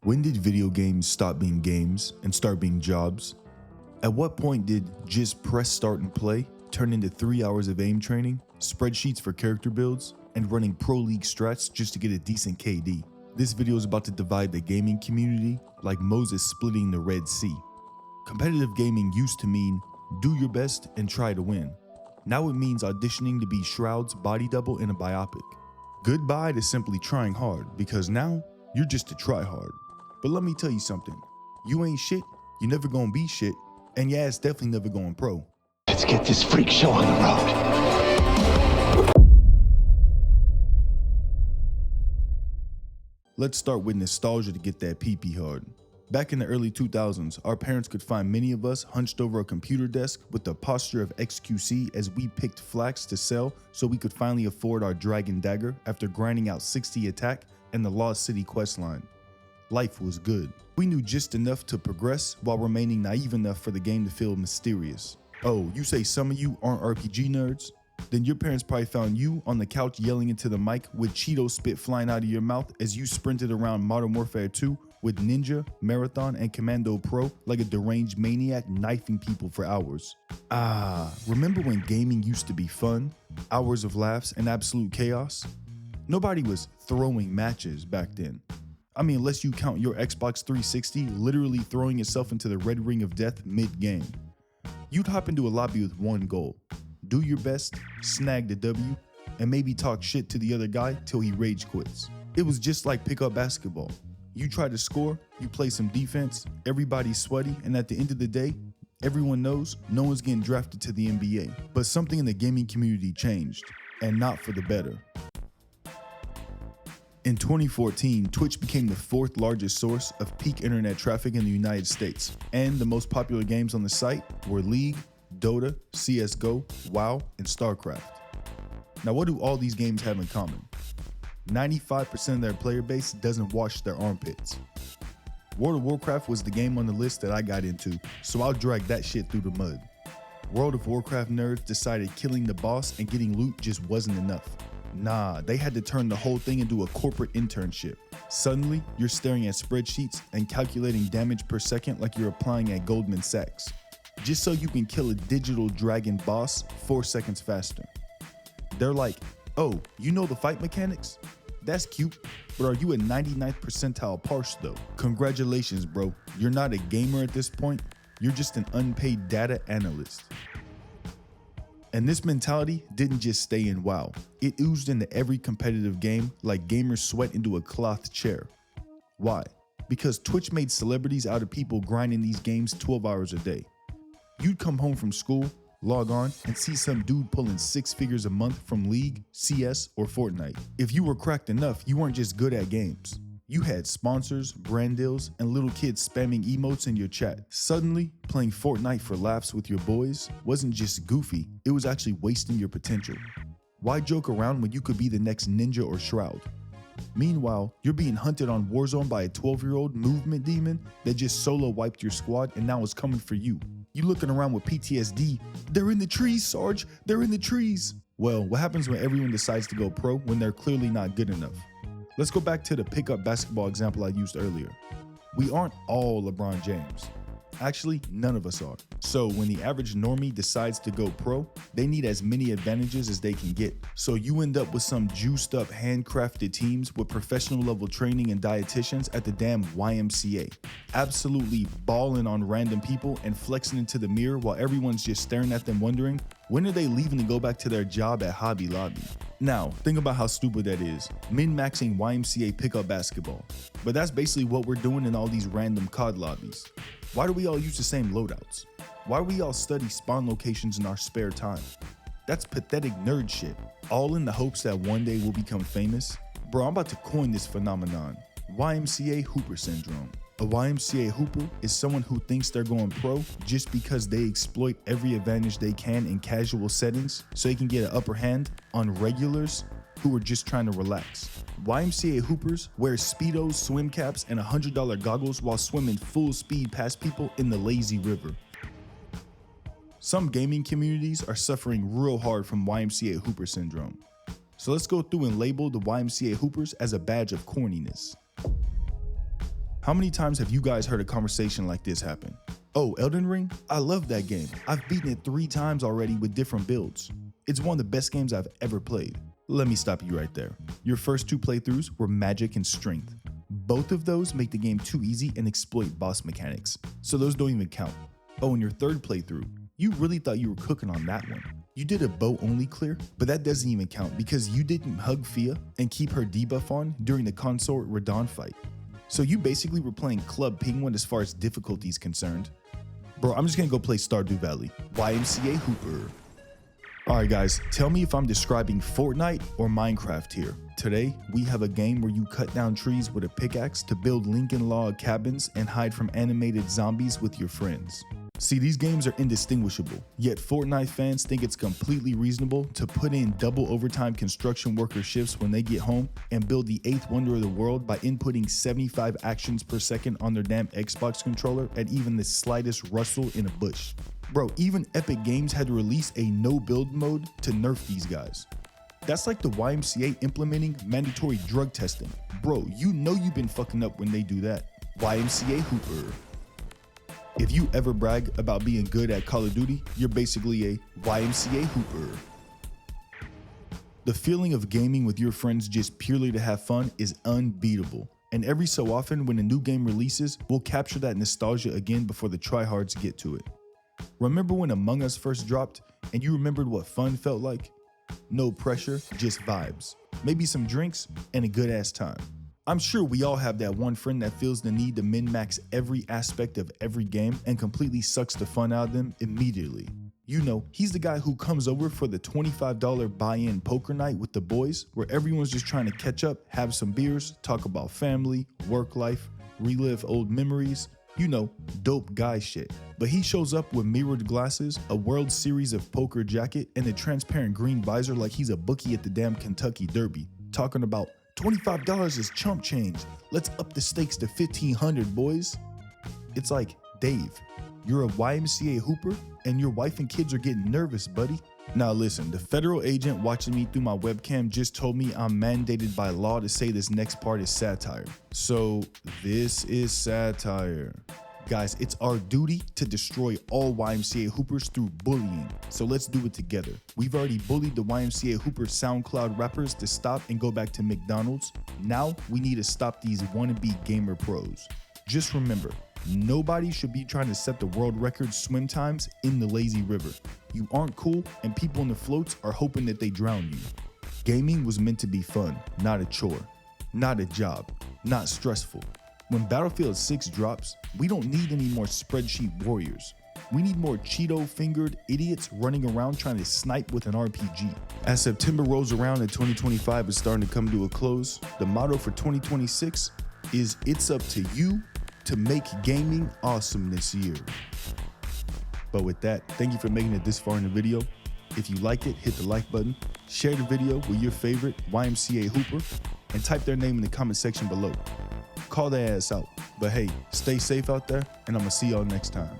When did video games stop being games and start being jobs? At what point did just press start and play turn into 3 hours of aim training, spreadsheets for character builds, and running pro league strats just to get a decent KD? This video is about to divide the gaming community like Moses splitting the Red Sea. Competitive gaming used to mean do your best and try to win. Now it means auditioning to be Shroud's body double in a biopic. Goodbye to simply trying hard, because now you're just a tryhard. But let me tell you something, you ain't shit, you never gonna be shit, and your ass definitely never going pro. Let's get this freak show on the road. Let's start with nostalgia to get that pee-pee hard. Back in the early 2000s, our parents could find many of us hunched over a computer desk with the posture of XQC as we picked flax to sell so we could finally afford our dragon dagger after grinding out 60 attack and the Lost City questline. Life was good. We knew just enough to progress while remaining naive enough for the game to feel mysterious. Oh, you say some of you aren't RPG nerds? Then your parents probably found you on the couch yelling into the mic with Cheeto spit flying out of your mouth as you sprinted around Modern Warfare 2 with Ninja, Marathon, and Commando Pro like a deranged maniac knifing people for hours. Remember when gaming used to be fun? Hours of laughs and absolute chaos? Nobody was throwing matches back then. I mean, unless you count your Xbox 360 literally throwing itself into the red ring of death mid-game. You'd hop into a lobby with one goal: do your best, snag the W, and maybe talk shit to the other guy till he rage quits. It was just like pickup basketball. You try to score, you play some defense, everybody's sweaty, and at the end of the day, everyone knows no one's getting drafted to the NBA. But something in the gaming community changed, and not for the better. In 2014, Twitch became the fourth largest source of peak internet traffic in the United States, and the most popular games on the site were League, Dota, CSGO, WoW, and StarCraft. Now, what do all these games have in common? 95% of their player base doesn't wash their armpits. World of Warcraft was the game on the list that I got into, so I'll drag that shit through the mud. World of Warcraft nerds decided killing the boss and getting loot just wasn't enough. Nah, they had to turn the whole thing into a corporate internship. Suddenly, you're staring at spreadsheets and calculating damage per second like you're applying at Goldman Sachs, just so you can kill a digital dragon boss 4 seconds faster. They're like, oh, you know the fight mechanics? That's cute, but are you a 99th percentile parse though? Congratulations, bro. You're not a gamer at this point, you're just an unpaid data analyst. And this mentality didn't just stay in WoW. It oozed into every competitive game like gamers sweat into a cloth chair. Why? Because Twitch made celebrities out of people grinding these games 12 hours a day. You'd come home from school, log on, and see some dude pulling 6 figures a month from League, CS, or Fortnite. If you were cracked enough, you weren't just good at games. You had sponsors, brand deals, and little kids spamming emotes in your chat. Suddenly, playing Fortnite for laughs with your boys wasn't just goofy, it was actually wasting your potential. Why joke around when you could be the next Ninja or Shroud? Meanwhile, you're being hunted on Warzone by a 12-year-old movement demon that just solo wiped your squad and now is coming for you. You looking around with PTSD, they're in the trees, Sarge, they're in the trees. Well, what happens when everyone decides to go pro when they're clearly not good enough? Let's go back to the pickup basketball example I used earlier. We aren't all LeBron James. Actually, none of us are. So when the average normie decides to go pro, they need as many advantages as they can get. So you end up with some juiced up handcrafted teams with professional level training and dietitians at the damn YMCA. Absolutely balling on random people and flexing into the mirror while everyone's just staring at them wondering, when are they leaving to go back to their job at Hobby Lobby? Now, think about how stupid that is, min-maxing YMCA pickup basketball. But that's basically what we're doing in all these random COD lobbies. Why do we all use the same loadouts? Why do we all study spawn locations in our spare time? That's pathetic nerd shit, all in the hopes that one day we'll become famous. Bro, I'm about to coin this phenomenon, YMCA Hooper Syndrome. A YMCA Hooper is someone who thinks they're going pro just because they exploit every advantage they can in casual settings so they can get an upper hand on regulars who are just trying to relax. YMCA Hoopers wear Speedos, swim caps, and $100 goggles while swimming full speed past people in the lazy river. Some gaming communities are suffering real hard from YMCA Hooper Syndrome. So let's go through and label the YMCA Hoopers as a badge of corniness. How many times have you guys heard a conversation like this happen? Oh, Elden Ring? I love that game. I've beaten it 3 times already with different builds. It's one of the best games I've ever played. Let me stop you right there. Your first 2 playthroughs were magic and strength. Both of those make the game too easy and exploit boss mechanics, so those don't even count. Oh, and your 3rd playthrough, you really thought you were cooking on that one. You did a bow only clear, but that doesn't even count because you didn't hug Fia and keep her debuff on during the consort Radon fight. So you basically were playing Club Penguin as far as difficulty is concerned. Bro, I'm just gonna go play Stardew Valley. YMCA Hooper. Alright guys, tell me if I'm describing Fortnite or Minecraft here. Today, we have a game where you cut down trees with a pickaxe to build Lincoln log cabins and hide from animated zombies with your friends. See, these games are indistinguishable, yet Fortnite fans think it's completely reasonable to put in double overtime construction worker shifts when they get home and build the 8th wonder of the world by inputting 75 actions per second on their damn Xbox controller at even the slightest rustle in a bush. Bro, even Epic Games had to release a no build mode to nerf these guys. That's like the YMCA implementing mandatory drug testing. Bro, you know you've been fucking up when they do that. YMCA Hooper. If you ever brag about being good at Call of Duty, you're basically a YMCA Hooper. The feeling of gaming with your friends just purely to have fun is unbeatable. And every so often when a new game releases, we'll capture that nostalgia again before the Tryhards get to it. Remember when Among Us first dropped and you remembered what fun felt like? No pressure, just vibes. Maybe some drinks and a good ass time. I'm sure we all have that one friend that feels the need to min-max every aspect of every game and completely sucks the fun out of them immediately. You know, he's the guy who comes over for the $25 buy-in poker night with the boys where everyone's just trying to catch up, have some beers, talk about family, work life, relive old memories. You know, dope guy shit. But he shows up with mirrored glasses, a World Series of poker jacket, and a transparent green visor like he's a bookie at the damn Kentucky Derby, talking about $25 is chump change. Let's up the stakes to $1,500, boys. It's like, Dave, you're a YMCA Hooper and your wife and kids are getting nervous, buddy. Now listen, the federal agent watching me through my webcam just told me I'm mandated by law to say this next part is satire. So this is satire. Guys, it's our duty to destroy all YMCA Hoopers through bullying, so let's do it together. We've already bullied the YMCA Hooper SoundCloud rappers to stop and go back to McDonald's. Now we need to stop these wannabe gamer pros. Just remember, nobody should be trying to set the world record swim times in the lazy river. You aren't cool, and people in the floats are hoping that they drown you. Gaming was meant to be fun, not a chore, not a job, not stressful. When Battlefield 6 drops, we don't need any more spreadsheet warriors. We need more Cheeto-fingered idiots running around trying to snipe with an RPG. As September rolls around and 2025 is starting to come to a close, the motto for 2026 is "It's up to you to make gaming awesome this year." But with that, thank you for making it this far in the video. If you liked it, hit the like button, share the video with your favorite YMCA Hooper, and type their name in the comment section below. Call their ass out. But hey, stay safe out there, and I'm gonna see y'all next time.